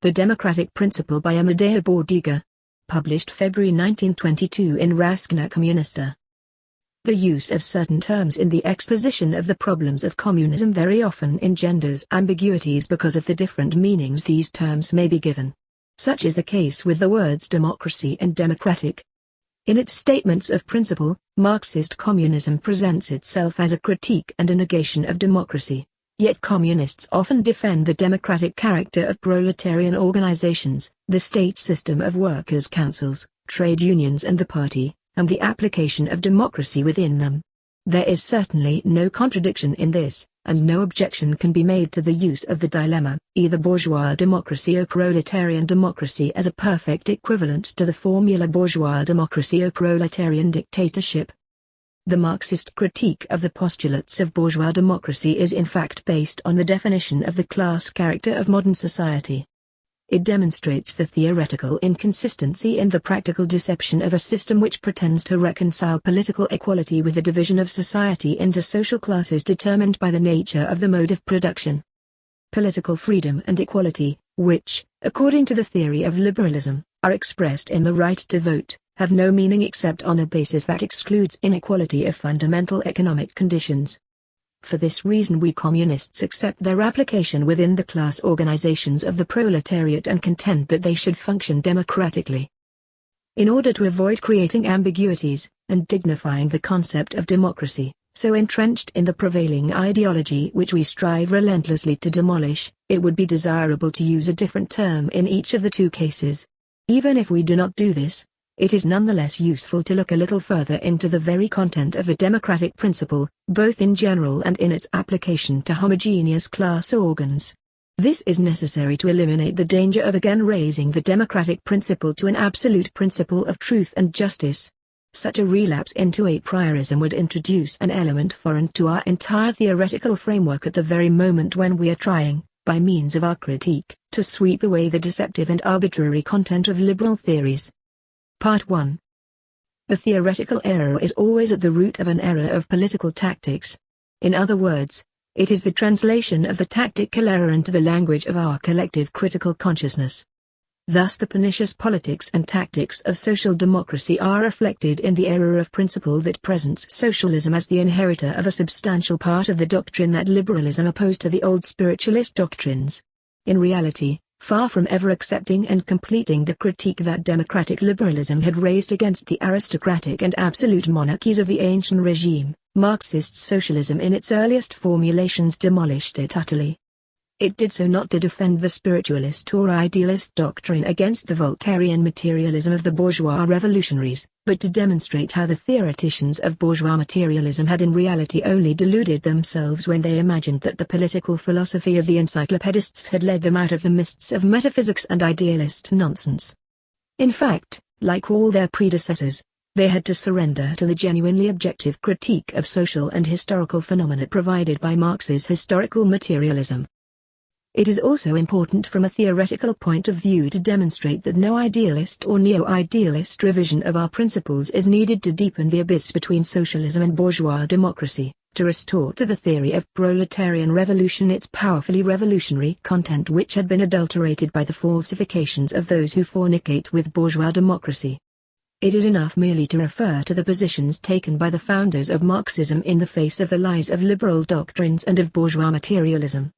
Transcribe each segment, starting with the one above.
The Democratic Principle by Amadeo Bordiga. Published February 1922 in Raskna Komunista. The use of certain terms in the exposition of the problems of communism very often engenders ambiguities because of the different meanings these terms may be given. Such is the case with the words democracy and democratic. In its statements of principle, Marxist communism presents itself as a critique and a negation of democracy. Yet communists often defend the democratic character of proletarian organizations, the state system of workers' councils, trade unions and the party, and the application of democracy within them. There is certainly no contradiction in this, and no objection can be made to the use of the dilemma, either bourgeois democracy or proletarian democracy, as a perfect equivalent to the formula bourgeois democracy or proletarian dictatorship. The Marxist critique of the postulates of bourgeois democracy is in fact based on the definition of the class character of modern society. It demonstrates the theoretical inconsistency and the practical deception of a system which pretends to reconcile political equality with the division of society into social classes determined by the nature of the mode of production. Political freedom and equality, which, according to the theory of liberalism, are expressed in the right to vote, have no meaning except on a basis that excludes inequality of fundamental economic conditions. For this reason we communists accept their application within the class organizations of the proletariat and contend that they should function democratically. In order to avoid creating ambiguities, and dignifying the concept of democracy, so entrenched in the prevailing ideology which we strive relentlessly to demolish, it would be desirable to use a different term in each of the two cases. Even if we do not do this, it is nonetheless useful to look a little further into the very content of the democratic principle, both in general and in its application to homogeneous class organs. This is necessary to eliminate the danger of again raising the democratic principle to an absolute principle of truth and justice. Such a relapse into a priorism would introduce an element foreign to our entire theoretical framework at the very moment when we are trying, by means of our critique, to sweep away the deceptive and arbitrary content of liberal theories. Part 1. A theoretical error is always at the root of an error of political tactics. In other words, it is the translation of the tactical error into the language of our collective critical consciousness. Thus the pernicious politics and tactics of social democracy are reflected in the error of principle that presents socialism as the inheritor of a substantial part of the doctrine that liberalism opposed to the old spiritualist doctrines. In reality, far from ever accepting and completing the critique that democratic liberalism had raised against the aristocratic and absolute monarchies of the ancient regime, Marxist socialism in its earliest formulations demolished it utterly. It did so not to defend the spiritualist or idealist doctrine against the Voltairean materialism of the bourgeois revolutionaries, but to demonstrate how the theoreticians of bourgeois materialism had in reality only deluded themselves when they imagined that the political philosophy of the encyclopedists had led them out of the mists of metaphysics and idealist nonsense. In fact, like all their predecessors, they had to surrender to the genuinely objective critique of social and historical phenomena provided by Marx's historical materialism. It is also important from a theoretical point of view to demonstrate that no idealist or neo-idealist revision of our principles is needed to deepen the abyss between socialism and bourgeois democracy, to restore to the theory of proletarian revolution its powerfully revolutionary content which had been adulterated by the falsifications of those who fornicate with bourgeois democracy. It is enough merely to refer to the positions taken by the founders of Marxism in the face of the lies of liberal doctrines and of bourgeois materialism.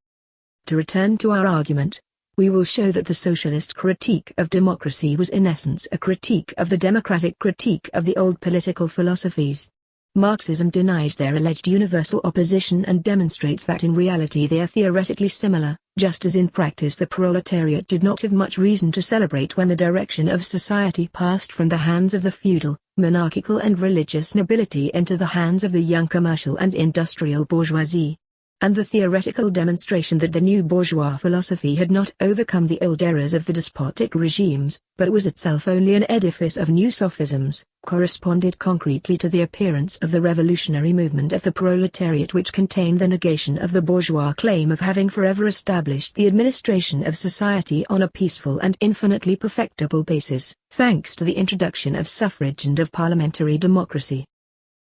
To return to our argument, we will show that the socialist critique of democracy was in essence a critique of the democratic critique of the old political philosophies. Marxism denies their alleged universal opposition and demonstrates that in reality they are theoretically similar, just as in practice the proletariat did not have much reason to celebrate when the direction of society passed from the hands of the feudal, monarchical and religious nobility into the hands of the young commercial and industrial bourgeoisie. And the theoretical demonstration that the new bourgeois philosophy had not overcome the old errors of the despotic regimes, but was itself only an edifice of new sophisms, corresponded concretely to the appearance of the revolutionary movement of the proletariat which contained the negation of the bourgeois claim of having forever established the administration of society on a peaceful and infinitely perfectible basis, thanks to the introduction of suffrage and of parliamentary democracy.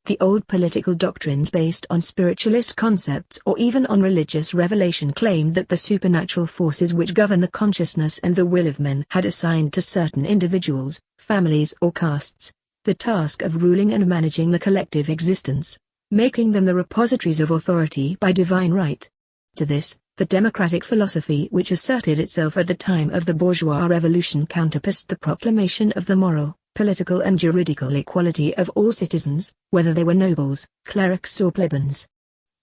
The old political doctrines based on spiritualist concepts or even on religious revelation claimed that the supernatural forces which govern the consciousness and the will of men had assigned to certain individuals, families or castes, the task of ruling and managing the collective existence, making them the repositories of authority by divine right. To this, the democratic philosophy which asserted itself at the time of the bourgeois revolution counterposed the proclamation of the moral, political and juridical equality of all citizens, whether they were nobles, clerics or plebeians.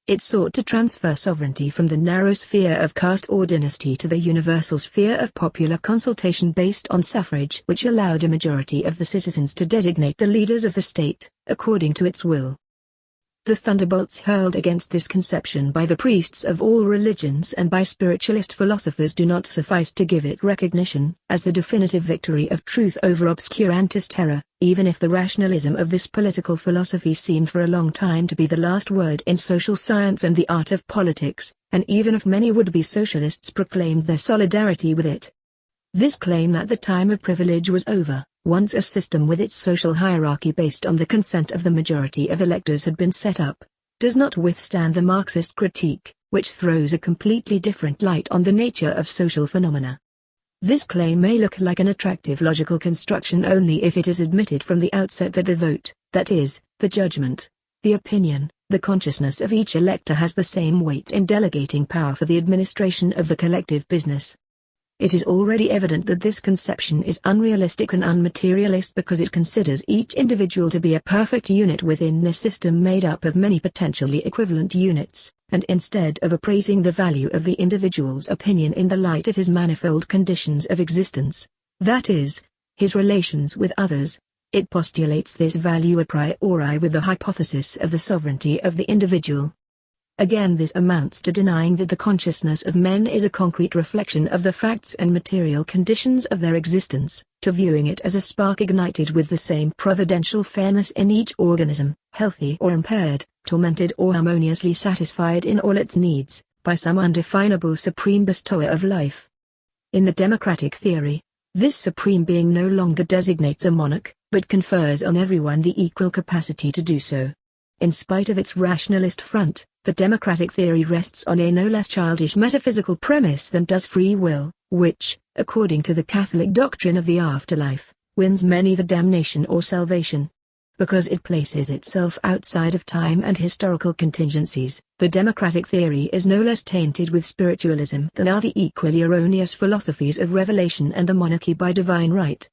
It sought to transfer sovereignty from the narrow sphere of caste or dynasty to the universal sphere of popular consultation based on suffrage, which allowed a majority of the citizens to designate the leaders of the state, according to its will. The thunderbolts hurled against this conception by the priests of all religions and by spiritualist philosophers do not suffice to give it recognition as the definitive victory of truth over obscurantist error, even if the rationalism of this political philosophy seemed for a long time to be the last word in social science and the art of politics, and even if many would-be socialists proclaimed their solidarity with it. This claim that the time of privilege was over, once a system with its social hierarchy based on the consent of the majority of electors had been set up, does not withstand the Marxist critique, which throws a completely different light on the nature of social phenomena. This claim may look like an attractive logical construction only if it is admitted from the outset that the vote, that is, the judgment, the opinion, the consciousness of each elector has the same weight in delegating power for the administration of the collective business. It is already evident that this conception is unrealistic and unmaterialist because it considers each individual to be a perfect unit within a system made up of many potentially equivalent units, and instead of appraising the value of the individual's opinion in the light of his manifold conditions of existence, that is, his relations with others, it postulates this value a priori with the hypothesis of the sovereignty of the individual. Again, this amounts to denying that the consciousness of men is a concrete reflection of the facts and material conditions of their existence, to viewing it as a spark ignited with the same providential fairness in each organism, healthy or impaired, tormented or harmoniously satisfied in all its needs, by some undefinable supreme bestower of life. In the democratic theory, this supreme being no longer designates a monarch, but confers on everyone the equal capacity to do so. In spite of its rationalist front, the democratic theory rests on a no less childish metaphysical premise than does free will, which, according to the Catholic doctrine of the afterlife, wins men either damnation or salvation. Because it places itself outside of time and historical contingencies, the democratic theory is no less tainted with spiritualism than are the equally erroneous philosophies of revelation and the monarchy by divine right.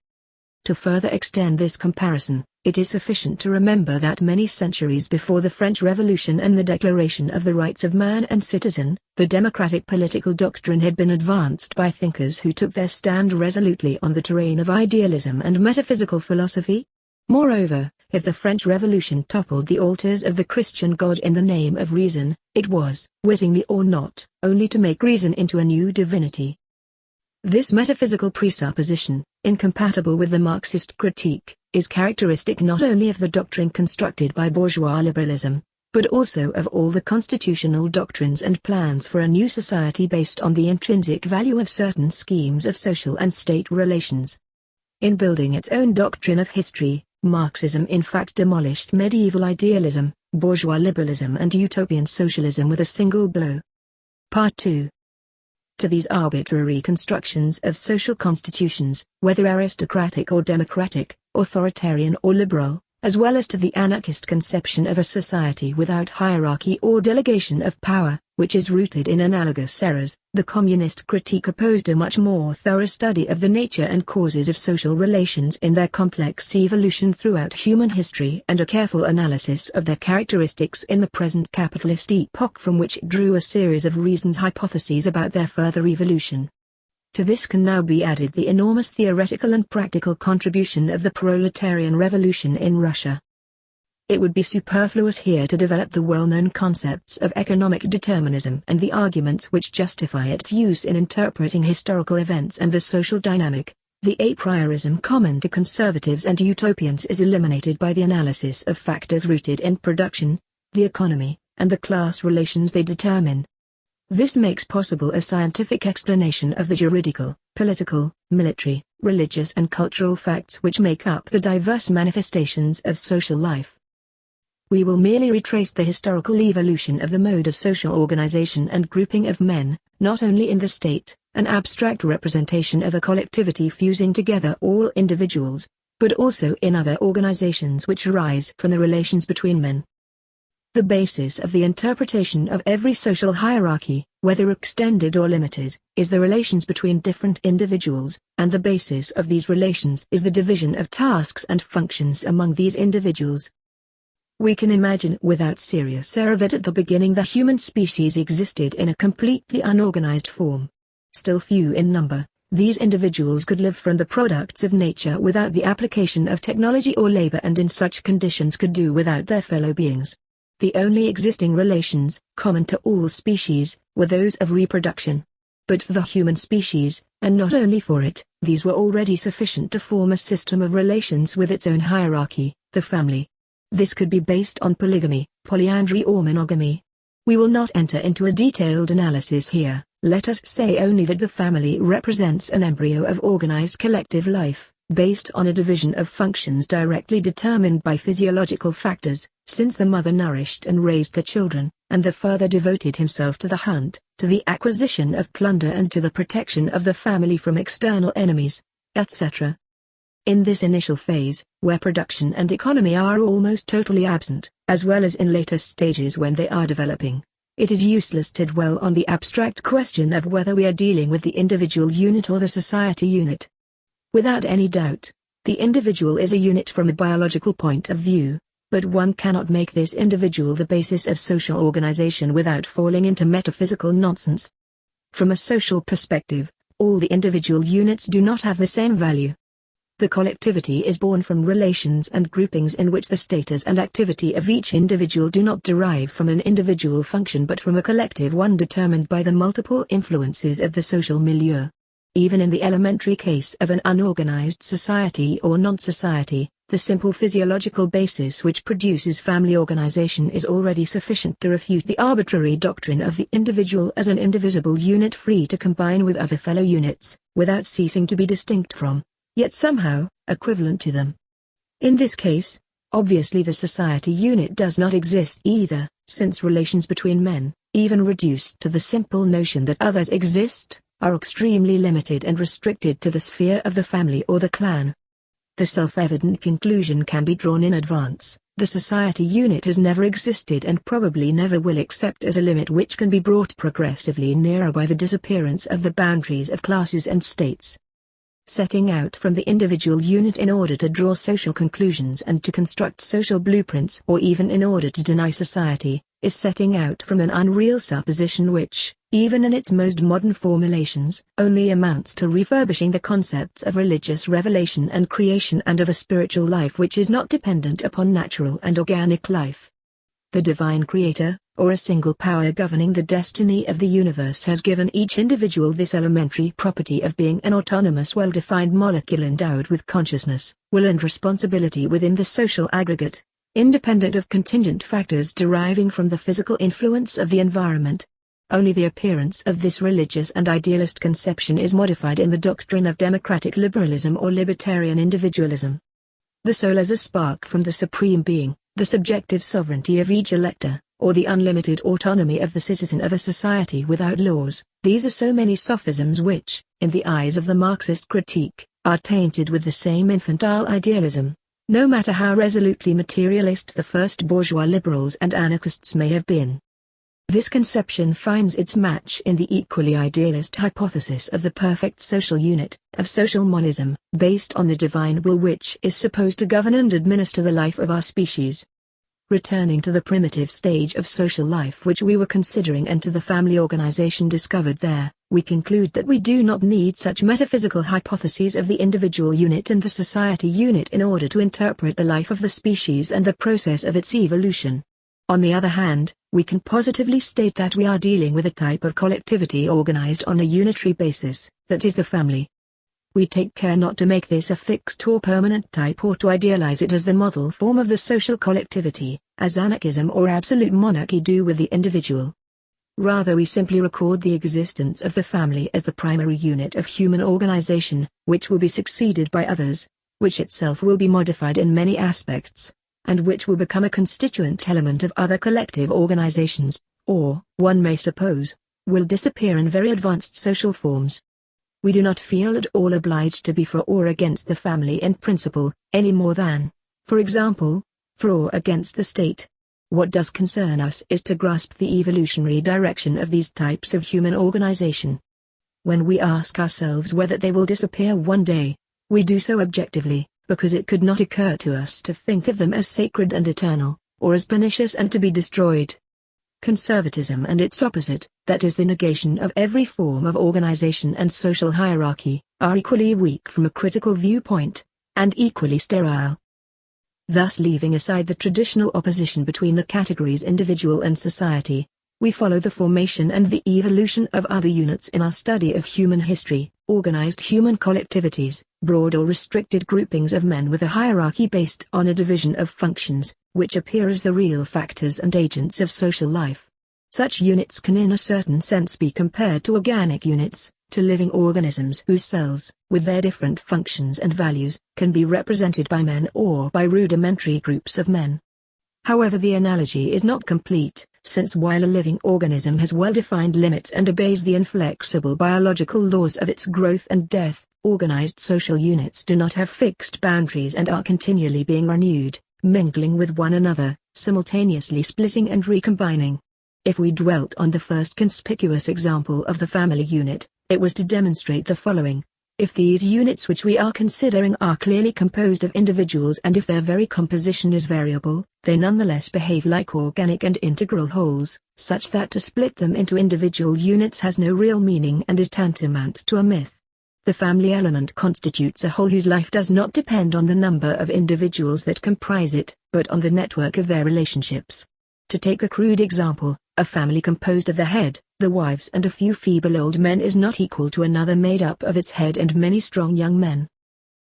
To further extend this comparison, it is sufficient to remember that many centuries before the French Revolution and the Declaration of the Rights of Man and Citizen, the democratic political doctrine had been advanced by thinkers who took their stand resolutely on the terrain of idealism and metaphysical philosophy. Moreover, if the French Revolution toppled the altars of the Christian God in the name of reason, it was, wittingly or not, only to make reason into a new divinity. This metaphysical presupposition, incompatible with the Marxist critique, is characteristic not only of the doctrine constructed by bourgeois liberalism, but also of all the constitutional doctrines and plans for a new society based on the intrinsic value of certain schemes of social and state relations. In building its own doctrine of history, Marxism in fact demolished medieval idealism, bourgeois liberalism and utopian socialism with a single blow. Part 2. To these arbitrary constructions of social constitutions, whether aristocratic or democratic, authoritarian or liberal, as well as to the anarchist conception of a society without hierarchy or delegation of power, which is rooted in analogous errors, the communist critique opposed a much more thorough study of the nature and causes of social relations in their complex evolution throughout human history and a careful analysis of their characteristics in the present capitalist epoch, from which it drew a series of reasoned hypotheses about their further evolution. To this can now be added the enormous theoretical and practical contribution of the proletarian revolution in Russia. It would be superfluous here to develop the well-known concepts of economic determinism and the arguments which justify its use in interpreting historical events and the social dynamic. The a priorism common to conservatives and utopians is eliminated by the analysis of factors rooted in production, the economy, and the class relations they determine. This makes possible a scientific explanation of the juridical, political, military, religious and cultural facts which make up the diverse manifestations of social life. We will merely retrace the historical evolution of the mode of social organization and grouping of men, not only in the state, an abstract representation of a collectivity fusing together all individuals, but also in other organizations which arise from the relations between men. The basis of the interpretation of every social hierarchy, whether extended or limited, is the relations between different individuals, and the basis of these relations is the division of tasks and functions among these individuals. We can imagine without serious error that at the beginning the human species existed in a completely unorganized form. Still few in number, these individuals could live from the products of nature without the application of technology or labor, and in such conditions could do without their fellow beings. The only existing relations, common to all species, were those of reproduction. But for the human species, and not only for it, these were already sufficient to form a system of relations with its own hierarchy, the family. This could be based on polygamy, polyandry or monogamy. We will not enter into a detailed analysis here. Let us say only that the family represents an embryo of organized collective life, based on a division of functions directly determined by physiological factors, since the mother nourished and raised the children, and the father devoted himself to the hunt, to the acquisition of plunder and to the protection of the family from external enemies, etc. In this initial phase, where production and economy are almost totally absent, as well as in later stages when they are developing, it is useless to dwell on the abstract question of whether we are dealing with the individual unit or the society unit. Without any doubt, the individual is a unit from a biological point of view, but one cannot make this individual the basis of social organization without falling into metaphysical nonsense. From a social perspective, all the individual units do not have the same value. The collectivity is born from relations and groupings in which the status and activity of each individual do not derive from an individual function but from a collective one determined by the multiple influences of the social milieu. Even in the elementary case of an unorganized society or non-society, the simple physiological basis which produces family organization is already sufficient to refute the arbitrary doctrine of the individual as an indivisible unit free to combine with other fellow units, without ceasing to be distinct from, yet somehow, equivalent to them. In this case, obviously the society unit does not exist either, since relations between men, even reduced to the simple notion that others exist, are extremely limited and restricted to the sphere of the family or the clan. The self-evident conclusion can be drawn in advance: the society unit has never existed and probably never will, except as a limit which can be brought progressively nearer by the disappearance of the boundaries of classes and states. Setting out from the individual unit in order to draw social conclusions and to construct social blueprints, or even in order to deny society, is setting out from an unreal supposition which, even in its most modern formulations, only amounts to refurbishing the concepts of religious revelation and creation and of a spiritual life which is not dependent upon natural and organic life. The divine creator, or a single power governing the destiny of the universe, has given each individual this elementary property of being an autonomous, well-defined molecule endowed with consciousness, will and responsibility within the social aggregate, independent of contingent factors deriving from the physical influence of the environment. Only the appearance of this religious and idealist conception is modified in the doctrine of democratic liberalism or libertarian individualism. The soul as a spark from the Supreme Being, the subjective sovereignty of each elector, or the unlimited autonomy of the citizen of a society without laws, these are so many sophisms which, in the eyes of the Marxist critique, are tainted with the same infantile idealism, no matter how resolutely materialist the first bourgeois liberals and anarchists may have been. This conception finds its match in the equally idealist hypothesis of the perfect social unit, of social monism, based on the divine will which is supposed to govern and administer the life of our species. Returning to the primitive stage of social life which we were considering and to the family organization discovered there, we conclude that we do not need such metaphysical hypotheses of the individual unit and the society unit in order to interpret the life of the species and the process of its evolution. On the other hand, we can positively state that we are dealing with a type of collectivity organized on a unitary basis, that is the family. We take care not to make this a fixed or permanent type or to idealize it as the model form of the social collectivity, as anarchism or absolute monarchy do with the individual. Rather, we simply record the existence of the family as the primary unit of human organization, which will be succeeded by others, which itself will be modified in many aspects, and which will become a constituent element of other collective organizations, or, one may suppose, will disappear in very advanced social forms. We do not feel at all obliged to be for or against the family in principle, any more than, for example, for or against the state. What does concern us is to grasp the evolutionary direction of these types of human organization. When we ask ourselves whether they will disappear one day, we do so objectively, because it could not occur to us to think of them as sacred and eternal, or as pernicious and to be destroyed. Conservatism and its opposite, that is the negation of every form of organization and social hierarchy, are equally weak from a critical viewpoint, and equally sterile. Thus, leaving aside the traditional opposition between the categories individual and society, we follow the formation and the evolution of other units in our study of human history, organized human collectivities, broad or restricted groupings of men with a hierarchy based on a division of functions, which appear as the real factors and agents of social life. Such units can in a certain sense be compared to organic units, to living organisms whose cells, with their different functions and values, can be represented by men or by rudimentary groups of men. However, the analogy is not complete, since while a living organism has well-defined limits and obeys the inflexible biological laws of its growth and death, organized social units do not have fixed boundaries and are continually being renewed, mingling with one another, simultaneously splitting and recombining. If we dwelt on the first conspicuous example of the family unit, it was to demonstrate the following. If these units which we are considering are clearly composed of individuals and if their very composition is variable, they nonetheless behave like organic and integral wholes, such that to split them into individual units has no real meaning and is tantamount to a myth. The family element constitutes a whole whose life does not depend on the number of individuals that comprise it, but on the network of their relationships. To take a crude example, a family composed of the head, the wives and a few feeble old men is not equal to another made up of its head and many strong young men.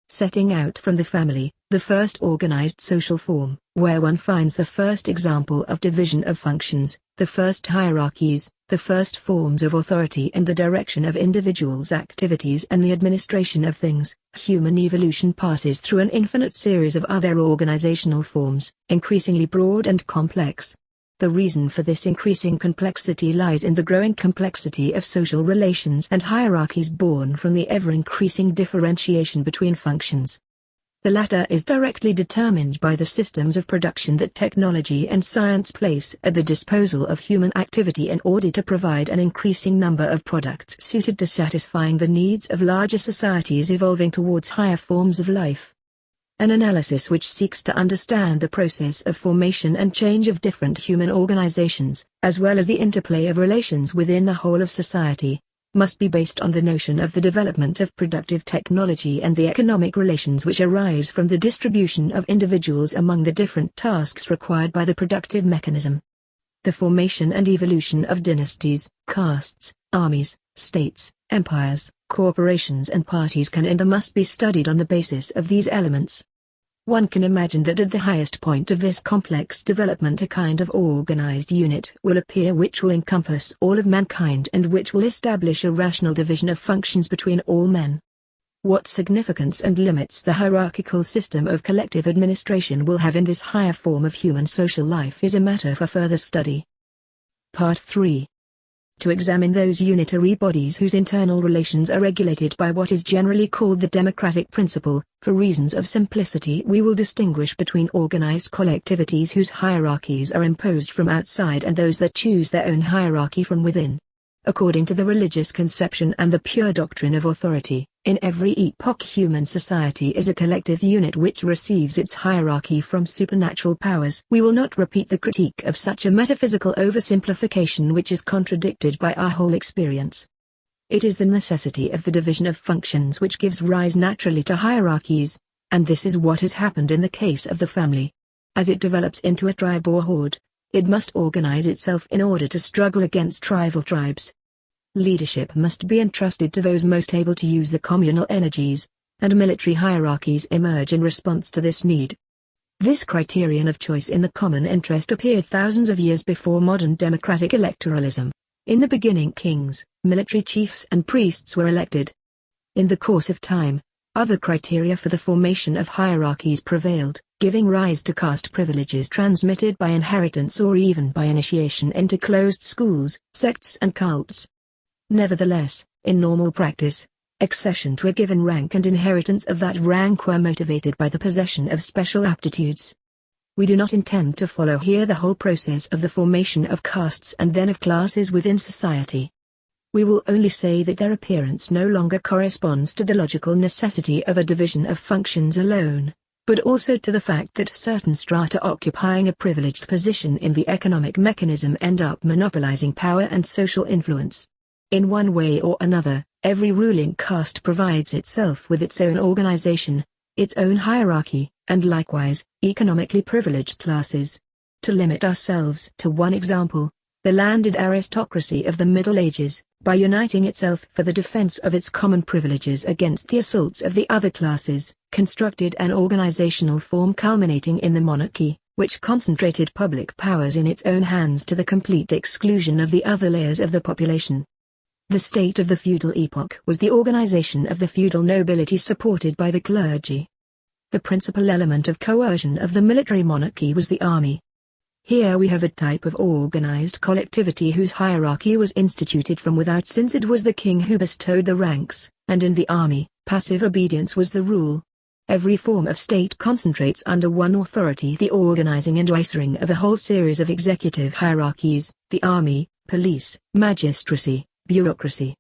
Setting out from the family, the first organized social form, where one finds the first example of division of functions, the first hierarchies, the first forms of authority and the direction of individuals' activities and the administration of things, human evolution passes through an infinite series of other organizational forms, increasingly broad and complex. The reason for this increasing complexity lies in the growing complexity of social relations and hierarchies born from the ever-increasing differentiation between functions. The latter is directly determined by the systems of production that technology and science place at the disposal of human activity in order to provide an increasing number of products suited to satisfying the needs of larger societies evolving towards higher forms of life. An analysis which seeks to understand the process of formation and change of different human organizations, as well as the interplay of relations within the whole of society, must be based on the notion of the development of productive technology and the economic relations which arise from the distribution of individuals among the different tasks required by the productive mechanism. The formation and evolution of dynasties, castes, armies, states, empires, corporations and parties can and must be studied on the basis of these elements. One can imagine that at the highest point of this complex development a kind of organized unit will appear which will encompass all of mankind and which will establish a rational division of functions between all men. What significance and limits the hierarchical system of collective administration will have in this higher form of human social life is a matter for further study. Part 3. To examine those unitary bodies whose internal relations are regulated by what is generally called the democratic principle, for reasons of simplicity we will distinguish between organized collectivities whose hierarchies are imposed from outside and those that choose their own hierarchy from within. According to the religious conception and the pure doctrine of authority, in every epoch human society is a collective unit which receives its hierarchy from supernatural powers. We will not repeat the critique of such a metaphysical oversimplification which is contradicted by our whole experience. It is the necessity of the division of functions which gives rise naturally to hierarchies, and this is what has happened in the case of the family. As it develops into a tribe or horde, it must organize itself in order to struggle against rival tribes. Leadership must be entrusted to those most able to use the communal energies, and military hierarchies emerge in response to this need. This criterion of choice in the common interest appeared thousands of years before modern democratic electoralism. In the beginning kings, military chiefs and priests were elected. In the course of time, Other criteria for the formation of hierarchies prevailed, giving rise to caste privileges transmitted by inheritance or even by initiation into closed schools, sects and cults. Nevertheless, in normal practice, accession to a given rank and inheritance of that rank were motivated by the possession of special aptitudes. We do not intend to follow here the whole process of the formation of castes and then of classes within society. We will only say that their appearance no longer corresponds to the logical necessity of a division of functions alone, but also to the fact that certain strata occupying a privileged position in the economic mechanism end up monopolizing power and social influence. In one way or another, every ruling caste provides itself with its own organization, its own hierarchy, and likewise, economically privileged classes. To limit ourselves to one example, the landed aristocracy of the Middle Ages, by uniting itself for the defense of its common privileges against the assaults of the other classes, constructed an organizational form culminating in the monarchy, which concentrated public powers in its own hands to the complete exclusion of the other layers of the population. The state of the feudal epoch was the organization of the feudal nobility supported by the clergy. The principal element of coercion of the military monarchy was the army. Here we have a type of organized collectivity whose hierarchy was instituted from without, since it was the king who bestowed the ranks, and in the army, passive obedience was the rule. Every form of state concentrates under one authority the organizing and issuing of a whole series of executive hierarchies, the army, police, magistracy, bureaucracy.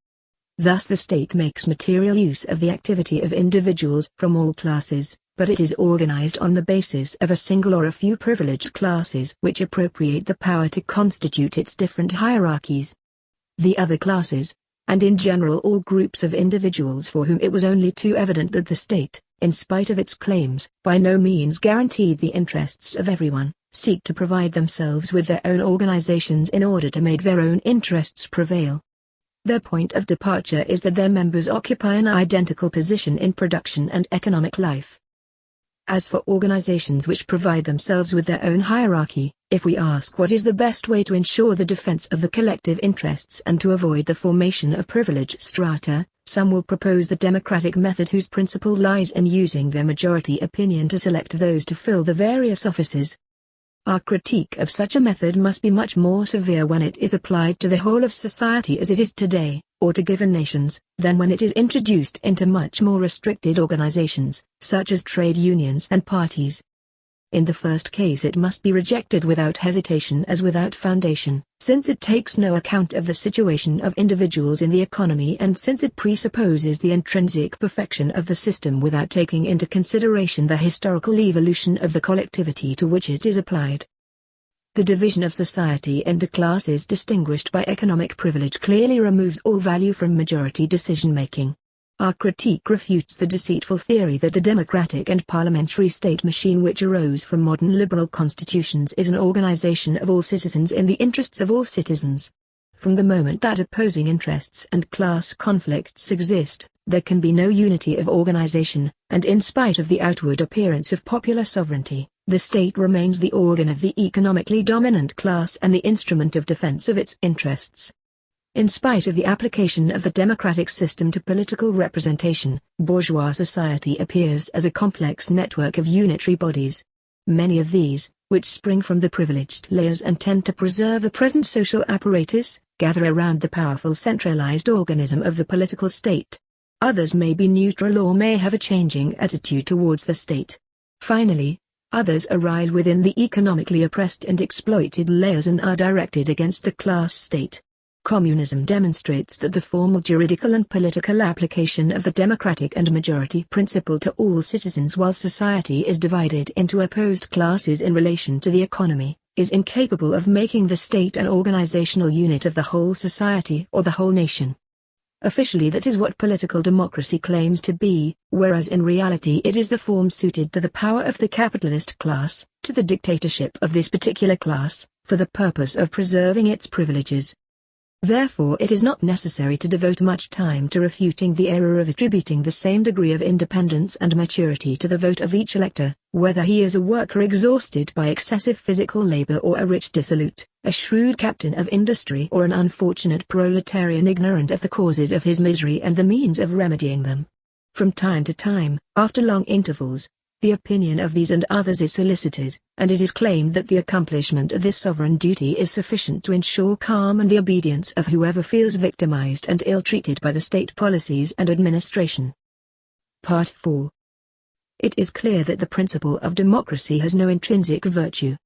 Thus the state makes material use of the activity of individuals from all classes, but it is organized on the basis of a single or a few privileged classes which appropriate the power to constitute its different hierarchies. The other classes, and in general all groups of individuals for whom it was only too evident that the state, in spite of its claims, by no means guaranteed the interests of everyone, seek to provide themselves with their own organizations in order to make their own interests prevail. Their point of departure is that their members occupy an identical position in production and economic life. As for organizations which provide themselves with their own hierarchy, if we ask what is the best way to ensure the defense of the collective interests and to avoid the formation of privileged strata, some will propose the democratic method whose principle lies in using their majority opinion to select those to fill the various offices. Our critique of such a method must be much more severe when it is applied to the whole of society as it is today, or to given nations, than when it is introduced into much more restricted organizations, such as trade unions and parties. In the first case it must be rejected without hesitation as without foundation, since it takes no account of the situation of individuals in the economy and since it presupposes the intrinsic perfection of the system without taking into consideration the historical evolution of the collectivity to which it is applied. The division of society into classes distinguished by economic privilege clearly removes all value from majority decision-making. Our critique refutes the deceitful theory that the democratic and parliamentary state machine which arose from modern liberal constitutions is an organization of all citizens in the interests of all citizens. From the moment that opposing interests and class conflicts exist, there can be no unity of organization, and in spite of the outward appearance of popular sovereignty, the state remains the organ of the economically dominant class and the instrument of defense of its interests. In spite of the application of the democratic system to political representation, bourgeois society appears as a complex network of unitary bodies. Many of these, which spring from the privileged layers and tend to preserve the present social apparatus, gather around the powerful centralized organism of the political state. Others may be neutral or may have a changing attitude towards the state. Finally, others arise within the economically oppressed and exploited layers and are directed against the class state. Communism demonstrates that the formal juridical and political application of the democratic and majority principle to all citizens while society is divided into opposed classes in relation to the economy, is incapable of making the state an organizational unit of the whole society or the whole nation. Officially that is what political democracy claims to be, whereas in reality it is the form suited to the power of the capitalist class, to the dictatorship of this particular class, for the purpose of preserving its privileges. Therefore it is not necessary to devote much time to refuting the error of attributing the same degree of independence and maturity to the vote of each elector, whether he is a worker exhausted by excessive physical labor or a rich dissolute, a shrewd captain of industry or an unfortunate proletarian ignorant of the causes of his misery and the means of remedying them. From time to time, after long intervals, the opinion of these and others is solicited, and it is claimed that the accomplishment of this sovereign duty is sufficient to ensure calm and the obedience of whoever feels victimized and ill-treated by the state policies and administration. Part 4. It is clear that the principle of democracy has no intrinsic virtue.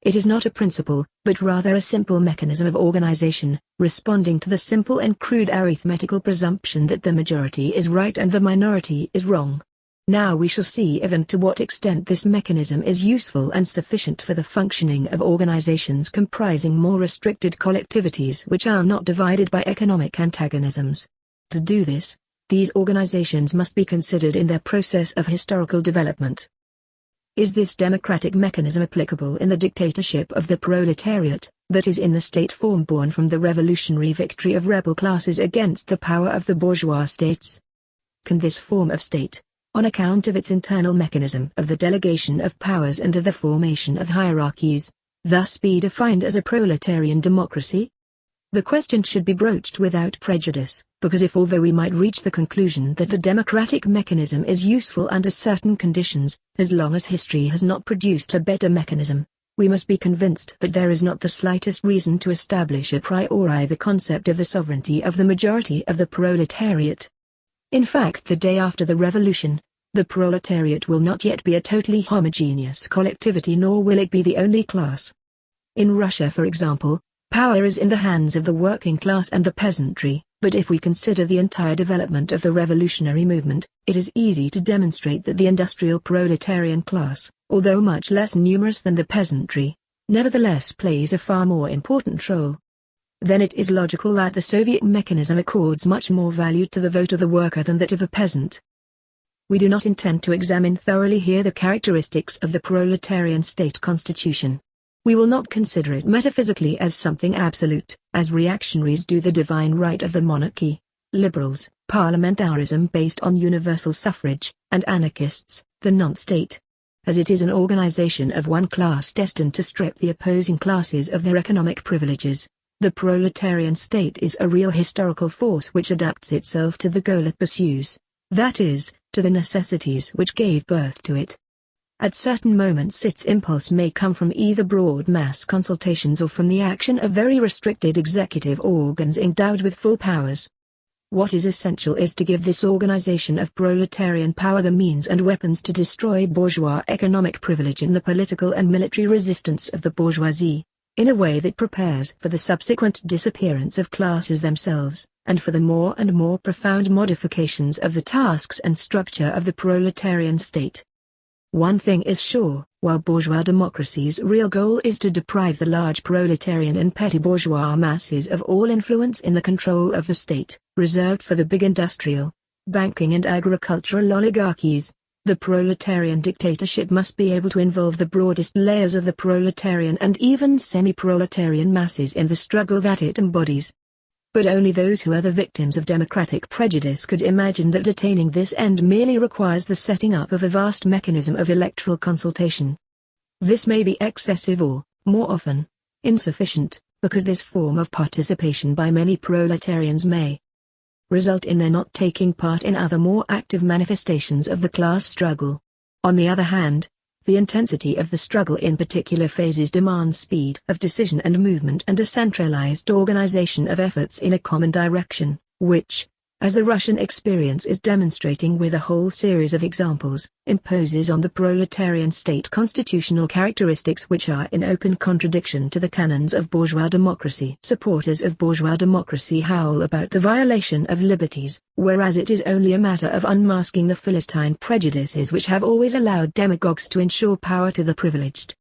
It is not a principle, but rather a simple mechanism of organization, responding to the simple and crude arithmetical presumption that the majority is right and the minority is wrong. Now we shall see even to what extent this mechanism is useful and sufficient for the functioning of organizations comprising more restricted collectivities which are not divided by economic antagonisms. To do this, these organizations must be considered in their process of historical development. Is this democratic mechanism applicable in the dictatorship of the proletariat, that is in the state form born from the revolutionary victory of rebel classes against the power of the bourgeois states? Can this form of state, on account of its internal mechanism of the delegation of powers and of the formation of hierarchies, thus be defined as a proletarian democracy? The question should be broached without prejudice, because although we might reach the conclusion that the democratic mechanism is useful under certain conditions, as long as history has not produced a better mechanism, we must be convinced that there is not the slightest reason to establish a priori the concept of the sovereignty of the majority of the proletariat. In fact, the day after the revolution, the proletariat will not yet be a totally homogeneous collectivity, nor will it be the only class. In Russia, for example, power is in the hands of the working class and the peasantry, but if we consider the entire development of the revolutionary movement, it is easy to demonstrate that the industrial proletarian class, although much less numerous than the peasantry, nevertheless plays a far more important role. Then it is logical that the Soviet mechanism accords much more value to the vote of the worker than that of a peasant. We do not intend to examine thoroughly here the characteristics of the proletarian state constitution. We will not consider it metaphysically as something absolute, as reactionaries do the divine right of the monarchy, liberals, parliamentarism based on universal suffrage, and anarchists, the non-state. As it is an organization of one class destined to strip the opposing classes of their economic privileges, the proletarian state is a real historical force which adapts itself to the goal it pursues, that is, to the necessities which gave birth to it. At certain moments its impulse may come from either broad mass consultations or from the action of very restricted executive organs endowed with full powers. What is essential is to give this organization of proletarian power the means and weapons to destroy bourgeois economic privilege and the political and military resistance of the bourgeoisie, in a way that prepares for the subsequent disappearance of classes themselves, and for the more and more profound modifications of the tasks and structure of the proletarian state. One thing is sure, while bourgeois democracy's real goal is to deprive the large proletarian and petty bourgeois masses of all influence in the control of the state, reserved for the big industrial, banking and agricultural oligarchies, the proletarian dictatorship must be able to involve the broadest layers of the proletarian and even semi-proletarian masses in the struggle that it embodies. But only those who are the victims of democratic prejudice could imagine that attaining this end merely requires the setting up of a vast mechanism of electoral consultation. This may be excessive or, more often, insufficient, because this form of participation by many proletarians may result in their not taking part in other more active manifestations of the class struggle. On the other hand, the intensity of the struggle in particular phases demands speed of decision and movement and a centralized organization of efforts in a common direction, which, as the Russian experience is demonstrating with a whole series of examples, imposes on the proletarian state constitutional characteristics which are in open contradiction to the canons of bourgeois democracy. Supporters of bourgeois democracy howl about the violation of liberties, whereas it is only a matter of unmasking the Philistine prejudices which have always allowed demagogues to ensure power to the privileged.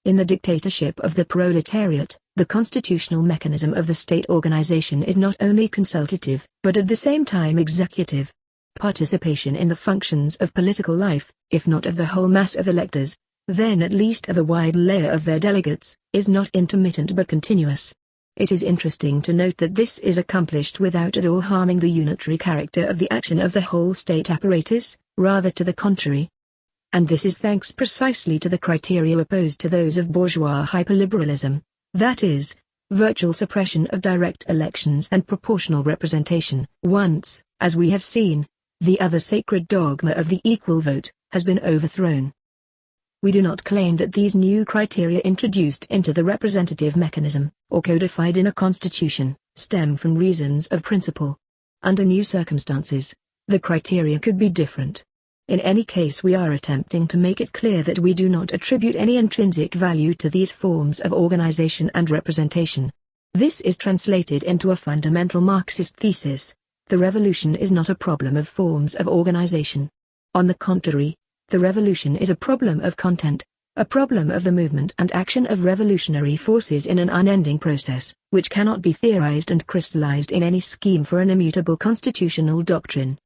In the dictatorship of the proletariat, the constitutional mechanism of the state organization is not only consultative, but at the same time executive. Participation in the functions of political life, if not of the whole mass of electors, then at least of a wide layer of their delegates, is not intermittent but continuous. It is interesting to note that this is accomplished without at all harming the unitary character of the action of the whole state apparatus, rather to the contrary. And this is thanks precisely to the criteria opposed to those of bourgeois hyperliberalism, that is, virtual suppression of direct elections and proportional representation. Once, as we have seen, The other sacred dogma of the equal vote has been overthrown. We do not claim that these new criteria introduced into the representative mechanism, or codified in a constitution, stem from reasons of principle. Under new circumstances, the criteria could be different. In any case, we are attempting to make it clear that we do not attribute any intrinsic value to these forms of organization and representation. This is translated into a fundamental Marxist thesis: the revolution is not a problem of forms of organization. On the contrary, the revolution is a problem of content, a problem of the movement and action of revolutionary forces in an unending process, which cannot be theorized and crystallized in any scheme for an immutable constitutional doctrine.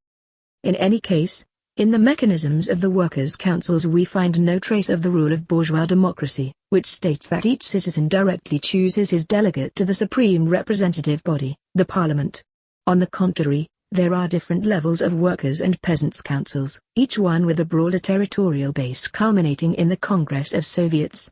In any case, in the mechanisms of the workers' councils we find no trace of the rule of bourgeois democracy, which states that each citizen directly chooses his delegate to the supreme representative body, the parliament. On the contrary, there are different levels of workers' and peasants' councils, each one with a broader territorial base culminating in the Congress of Soviets.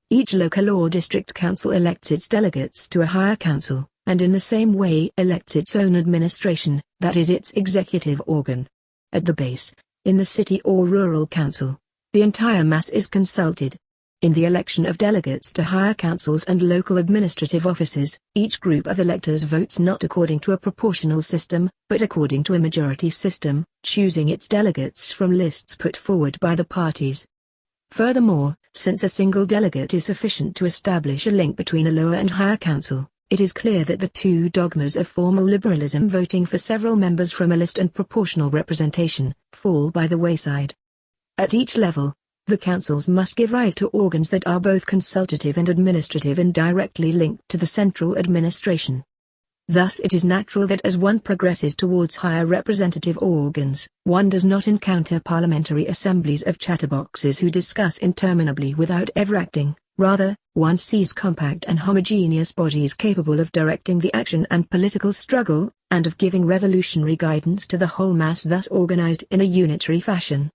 Each local or district council elects its delegates to a higher council, and in the same way elects its own administration, that is its executive organ. At the base, in the city or rural council, the entire mass is consulted. In the election of delegates to higher councils and local administrative offices, each group of electors votes not according to a proportional system, but according to a majority system, choosing its delegates from lists put forward by the parties. Furthermore, since a single delegate is sufficient to establish a link between a lower and higher council, it is clear that the two dogmas of formal liberalism, voting for several members from a list and proportional representation, fall by the wayside. At each level, the councils must give rise to organs that are both consultative and administrative and directly linked to the central administration. Thus it is natural that as one progresses towards higher representative organs, one does not encounter parliamentary assemblies of chatterboxes who discuss interminably without ever acting. Rather, one sees compact and homogeneous bodies capable of directing the action and political struggle, and of giving revolutionary guidance to the whole mass, thus organized in a unitary fashion.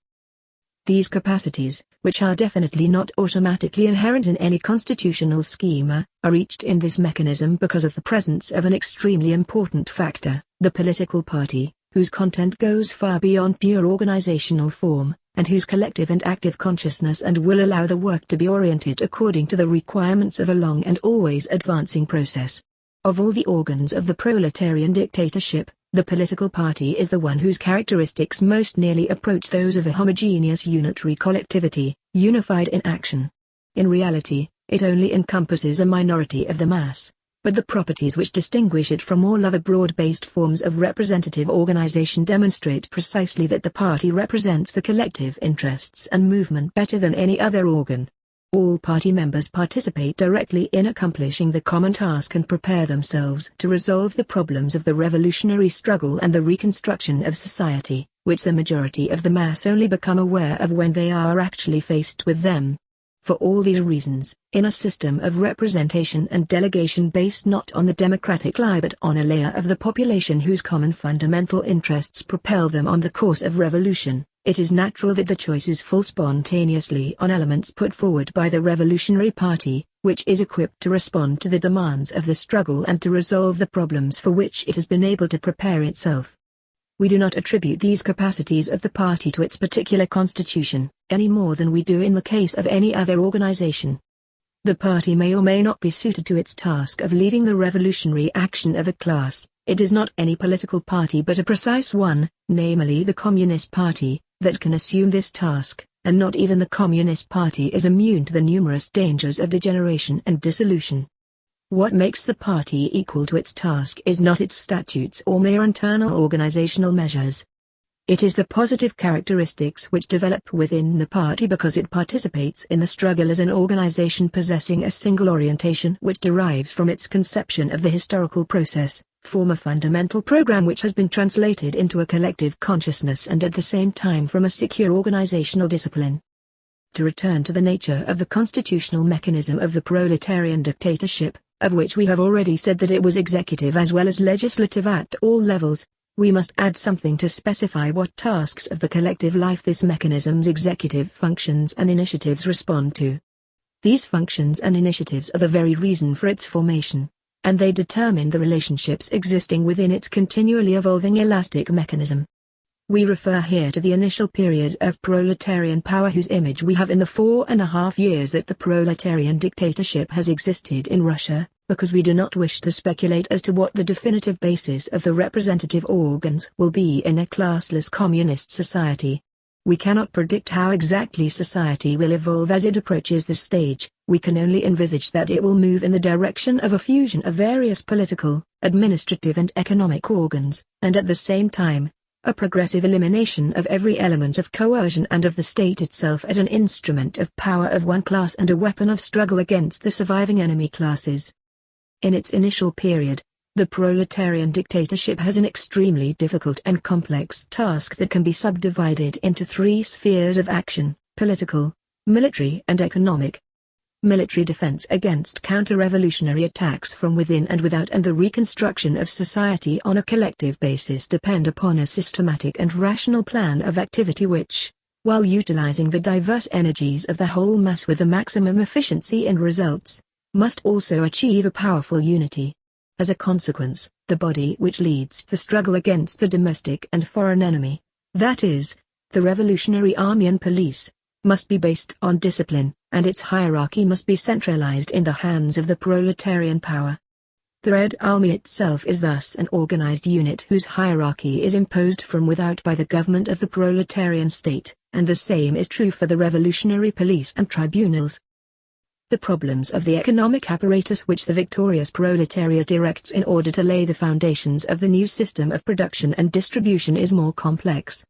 These capacities, which are definitely not automatically inherent in any constitutional schema, are reached in this mechanism because of the presence of an extremely important factor, the political party, whose content goes far beyond pure organizational form, and whose collective and active consciousness and will allow the work to be oriented according to the requirements of a long and always advancing process. Of all the organs of the proletarian dictatorship, the political party is the one whose characteristics most nearly approach those of a homogeneous unitary collectivity, unified in action. In reality, it only encompasses a minority of the mass, but the properties which distinguish it from all other broad-based forms of representative organization demonstrate precisely that the party represents the collective interests and movement better than any other organ. All party members participate directly in accomplishing the common task and prepare themselves to resolve the problems of the revolutionary struggle and the reconstruction of society, which the majority of the mass only become aware of when they are actually faced with them. For all these reasons, in a system of representation and delegation based not on the democratic lie but on a layer of the population whose common fundamental interests propel them on the course of revolution, it is natural that the choices fall spontaneously on elements put forward by the revolutionary party, which is equipped to respond to the demands of the struggle and to resolve the problems for which it has been able to prepare itself. We do not attribute these capacities of the party to its particular constitution, any more than we do in the case of any other organization. The party may or may not be suited to its task of leading the revolutionary action of a class. It is not any political party but a precise one, namely the Communist Party, that can assume this task, and not even the Communist Party is immune to the numerous dangers of degeneration and dissolution. What makes the party equal to its task is not its statutes or mere internal organizational measures. It is the positive characteristics which develop within the party because it participates in the struggle as an organization possessing a single orientation which derives from its conception of the historical process, form a fundamental program which has been translated into a collective consciousness and at the same time from a secure organizational discipline. To return to the nature of the constitutional mechanism of the proletarian dictatorship, of which we have already said that it was executive as well as legislative at all levels, we must add something to specify what tasks of the collective life this mechanism's executive functions and initiatives respond to. These functions and initiatives are the very reason for its formation, and they determine the relationships existing within its continually evolving elastic mechanism. We refer here to the initial period of proletarian power whose image we have in the 4.5 years that the proletarian dictatorship has existed in Russia, because we do not wish to speculate as to what the definitive basis of the representative organs will be in a classless communist society. We cannot predict how exactly society will evolve as it approaches this stage. We can only envisage that it will move in the direction of a fusion of various political, administrative and economic organs, and at the same time, a progressive elimination of every element of coercion and of the state itself as an instrument of power of one class and a weapon of struggle against the surviving enemy classes. In its initial period, the proletarian dictatorship has an extremely difficult and complex task that can be subdivided into 3 spheres of action: political, military and economic. Military defense against counter-revolutionary attacks from within and without and the reconstruction of society on a collective basis depend upon a systematic and rational plan of activity which, while utilizing the diverse energies of the whole mass with the maximum efficiency in results, must also achieve a powerful unity. As a consequence, the body which leads the struggle against the domestic and foreign enemy, that is, the revolutionary army and police, must be based on discipline, and its hierarchy must be centralized in the hands of the proletarian power. The Red Army itself is thus an organized unit whose hierarchy is imposed from without by the government of the proletarian state, and the same is true for the revolutionary police and tribunals. The problems of the economic apparatus which the victorious proletariat erects in order to lay the foundations of the new system of production and distribution is more complex.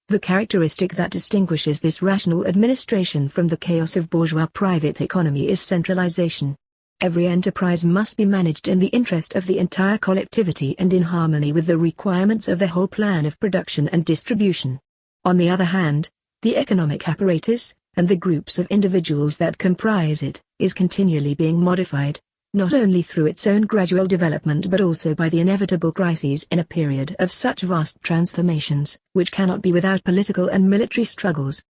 The characteristic that distinguishes this rational administration from the chaos of bourgeois private economy is centralization. Every enterprise must be managed in the interest of the entire collectivity and in harmony with the requirements of the whole plan of production and distribution. On the other hand, the economic apparatus, and the groups of individuals that comprise it, is continually being modified, not only through its own gradual development but also by the inevitable crises in a period of such vast transformations, which cannot be without political and military struggles.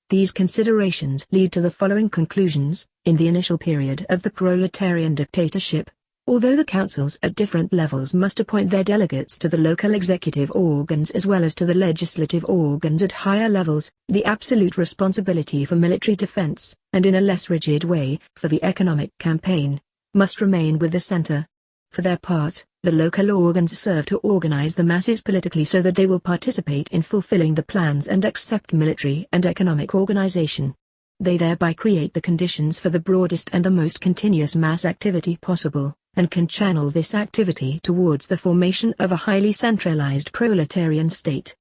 These considerations lead to the following conclusions: in the initial period of the proletarian dictatorship, although the councils at different levels must appoint their delegates to the local executive organs as well as to the legislative organs at higher levels, the absolute responsibility for military defense, and in a less rigid way, for the economic campaign, must remain with the center. For their part, the local organs serve to organize the masses politically so that they will participate in fulfilling the plans and accept military and economic organization. They thereby create the conditions for the broadest and the most continuous mass activity possible, and can channel this activity towards the formation of a highly centralized proletarian state.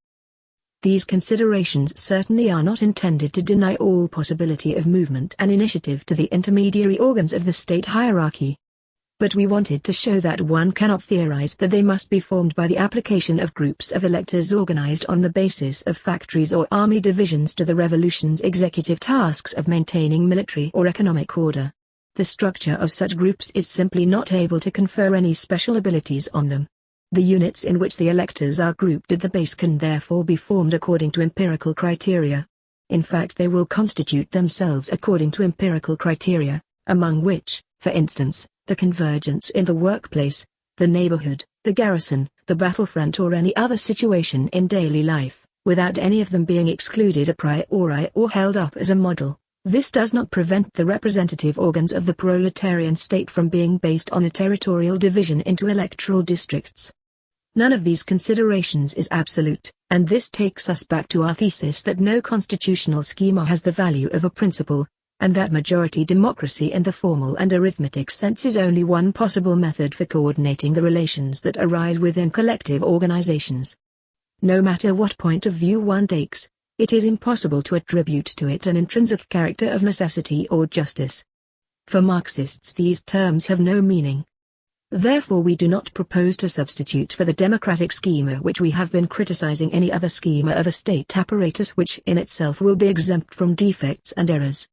These considerations certainly are not intended to deny all possibility of movement and initiative to the intermediary organs of the state hierarchy. But we wanted to show that one cannot theorize that they must be formed by the application of groups of electors organized on the basis of factories or army divisions to the revolution's executive tasks of maintaining military or economic order. The structure of such groups is simply not able to confer any special abilities on them. The units in which the electors are grouped at the base can therefore be formed according to empirical criteria. In fact, they will constitute themselves according to empirical criteria, among which, for instance, the convergence in the workplace, the neighborhood, the garrison, the battlefront or any other situation in daily life, without any of them being excluded a priori or held up as a model. This does not prevent the representative organs of the proletarian state from being based on a territorial division into electoral districts. None of these considerations is absolute, and this takes us back to our thesis that no constitutional schema has the value of a principle, and that majority democracy in the formal and arithmetic sense is only one possible method for coordinating the relations that arise within collective organizations. No matter what point of view one takes, it is impossible to attribute to it an intrinsic character of necessity or justice. For Marxists these terms have no meaning. Therefore we do not propose to substitute for the democratic schema which we have been criticizing any other schema of a state apparatus which in itself will be exempt from defects and errors.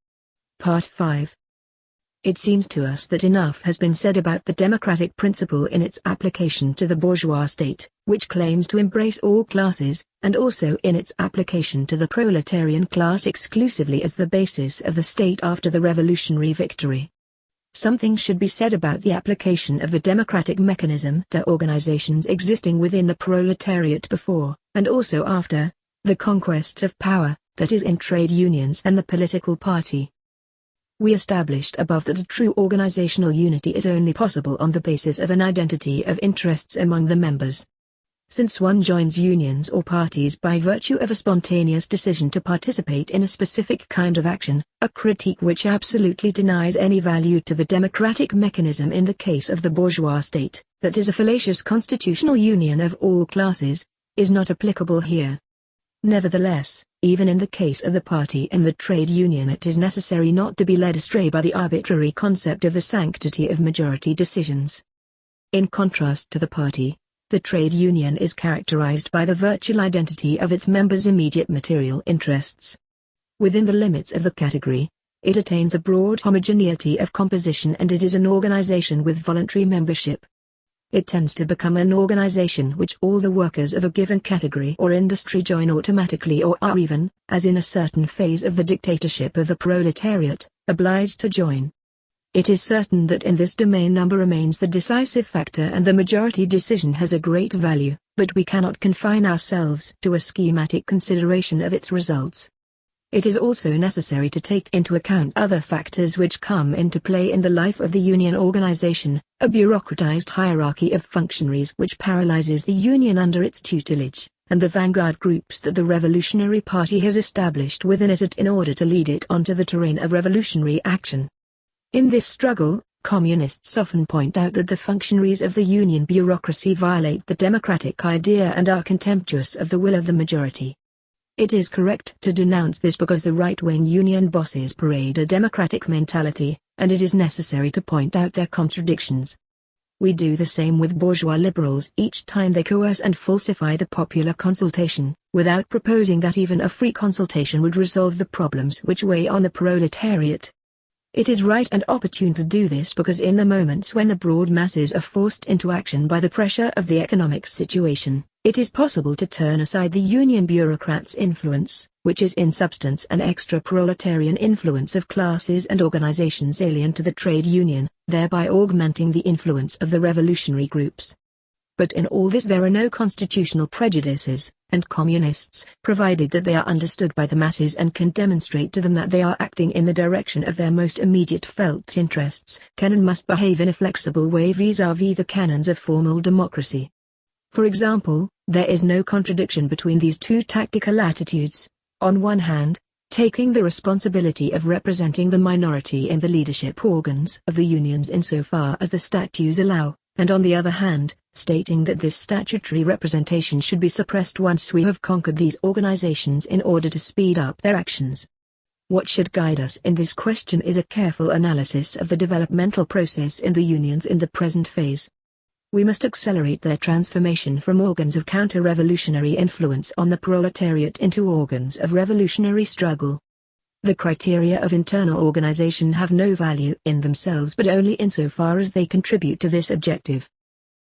Part 5. It seems to us that enough has been said about the democratic principle in its application to the bourgeois state, which claims to embrace all classes, and also in its application to the proletarian class exclusively as the basis of the state after the revolutionary victory. Something should be said about the application of the democratic mechanism to organizations existing within the proletariat before, and also after, the conquest of power, that is in trade unions and the political party. We established above that a true organizational unity is only possible on the basis of an identity of interests among the members. Since one joins unions or parties by virtue of a spontaneous decision to participate in a specific kind of action, a critique which absolutely denies any value to the democratic mechanism in the case of the bourgeois state, that is a fallacious constitutional union of all classes, is not applicable here. Nevertheless, even in the case of the party and the trade union, it is necessary not to be led astray by the arbitrary concept of the sanctity of majority decisions. In contrast to the party, the trade union is characterized by the virtual identity of its members' immediate material interests. Within the limits of the category, it attains a broad homogeneity of composition, and it is an organization with voluntary membership. It tends to become an organization which all the workers of a given category or industry join automatically, or are even, as in a certain phase of the dictatorship of the proletariat, obliged to join. It is certain that in this domain number remains the decisive factor, and the majority decision has a great value, but we cannot confine ourselves to a schematic consideration of its results. It is also necessary to take into account other factors which come into play in the life of the union organization, a bureaucratized hierarchy of functionaries which paralyzes the union under its tutelage, and the vanguard groups that the Revolutionary Party has established within it in order to lead it onto the terrain of revolutionary action. In this struggle, communists often point out that the functionaries of the union bureaucracy violate the democratic idea and are contemptuous of the will of the majority. It is correct to denounce this because the right-wing union bosses parade a democratic mentality, and it is necessary to point out their contradictions. We do the same with bourgeois liberals each time they coerce and falsify the popular consultation, without proposing that even a free consultation would resolve the problems which weigh on the proletariat. It is right and opportune to do this because in the moments when the broad masses are forced into action by the pressure of the economic situation, it is possible to turn aside the union bureaucrats' influence, which is in substance an extra-proletarian influence of classes and organizations alien to the trade union, thereby augmenting the influence of the revolutionary groups. But in all this there are no constitutional prejudices, and communists, provided that they are understood by the masses and can demonstrate to them that they are acting in the direction of their most immediate felt interests, can and must behave in a flexible way vis-à-vis the canons of formal democracy. For example, there is no contradiction between these two tactical attitudes. On one hand, taking the responsibility of representing the minority in the leadership organs of the unions insofar as the statutes allow, and on the other hand, stating that this statutory representation should be suppressed once we have conquered these organizations in order to speed up their actions. What should guide us in this question is a careful analysis of the developmental process in the unions in the present phase. We must accelerate their transformation from organs of counter-revolutionary influence on the proletariat into organs of revolutionary struggle. The criteria of internal organization have no value in themselves but only insofar as they contribute to this objective.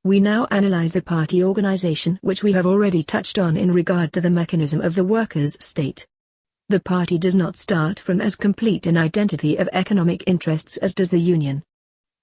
We now analyze the party organization which we have already touched on in regard to the mechanism of the workers' state. The party does not start from as complete an identity of economic interests as does the union.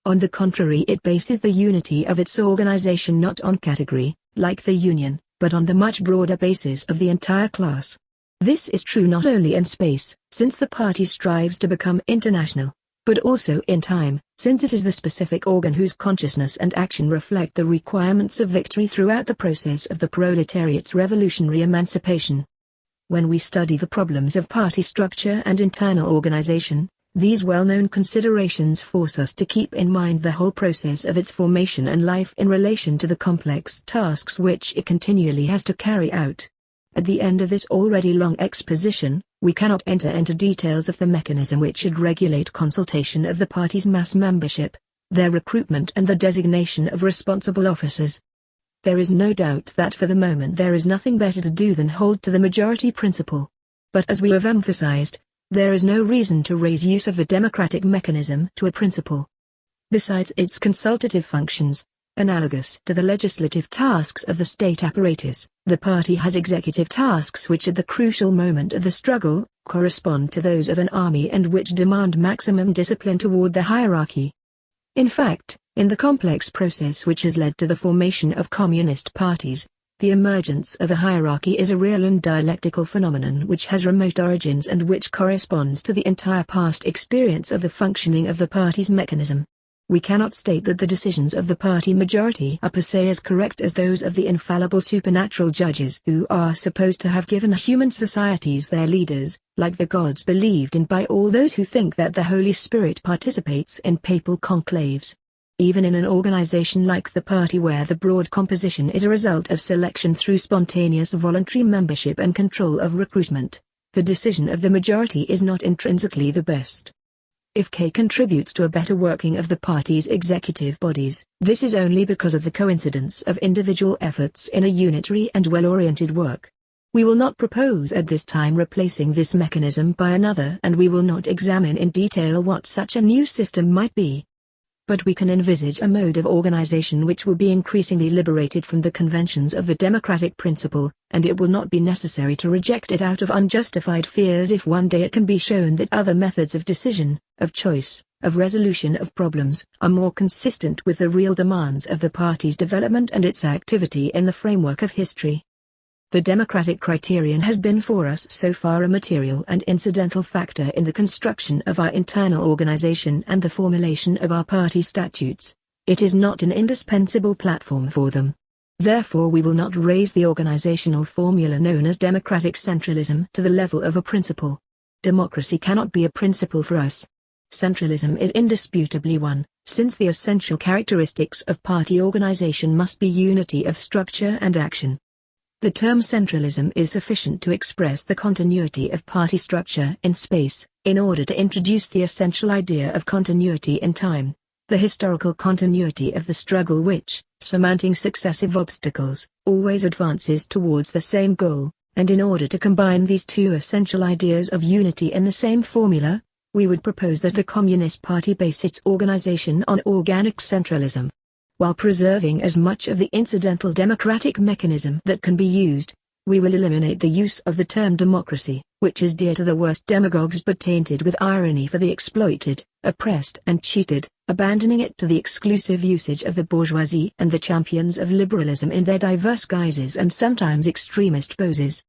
On the contrary, it bases the unity of its organization not on category, like the union, but on the much broader basis of the entire class. This is true not only in space, since the party strives to become international, but also in time, since it is the specific organ whose consciousness and action reflect the requirements of victory throughout the process of the proletariat's revolutionary emancipation. When we study the problems of party structure and internal organization, these well-known considerations force us to keep in mind the whole process of its formation and life in relation to the complex tasks which it continually has to carry out. At the end of this already long exposition, we cannot enter into details of the mechanism which should regulate consultation of the party's mass membership, their recruitment and the designation of responsible officers. There is no doubt that for the moment there is nothing better to do than hold to the majority principle. But as we have emphasized, there is no reason to raise use of the democratic mechanism to a principle. Besides its consultative functions, analogous to the legislative tasks of the state apparatus, the party has executive tasks which at the crucial moment of the struggle, correspond to those of an army and which demand maximum discipline toward the hierarchy. In fact, in the complex process which has led to the formation of communist parties, the emergence of a hierarchy is a real and dialectical phenomenon which has remote origins and which corresponds to the entire past experience of the functioning of the party's mechanism. We cannot state that the decisions of the party majority are per se as correct as those of the infallible supernatural judges who are supposed to have given human societies their leaders, like the gods believed in by all those who think that the Holy Spirit participates in papal conclaves. Even in an organization like the party where the broad composition is a result of selection through spontaneous voluntary membership and control of recruitment, the decision of the majority is not intrinsically the best. If K contributes to a better working of the party's executive bodies, this is only because of the coincidence of individual efforts in a unitary and well-oriented work. We will not propose at this time replacing this mechanism by another, and we will not examine in detail what such a new system might be. But we can envisage a mode of organization which will be increasingly liberated from the conventions of the democratic principle, and it will not be necessary to reject it out of unjustified fears if one day it can be shown that other methods of decision, of choice, of resolution of problems, are more consistent with the real demands of the party's development and its activity in the framework of history. The democratic criterion has been for us so far a material and incidental factor in the construction of our internal organization and the formulation of our party statutes. It is not an indispensable platform for them. Therefore we will not raise the organizational formula known as democratic centralism to the level of a principle. Democracy cannot be a principle for us. Centralism is indisputably one, since the essential characteristics of party organization must be unity of structure and action. The term centralism is sufficient to express the continuity of party structure in space, in order to introduce the essential idea of continuity in time, the historical continuity of the struggle which, surmounting successive obstacles, always advances towards the same goal, and in order to combine these two essential ideas of unity in the same formula, we would propose that the Communist Party base its organization on organic centralism. While preserving as much of the incidental democratic mechanism that can be used, we will eliminate the use of the term democracy, which is dear to the worst demagogues but tainted with irony for the exploited, oppressed and cheated, abandoning it to the exclusive usage of the bourgeoisie and the champions of liberalism in their diverse guises and sometimes extremist poses.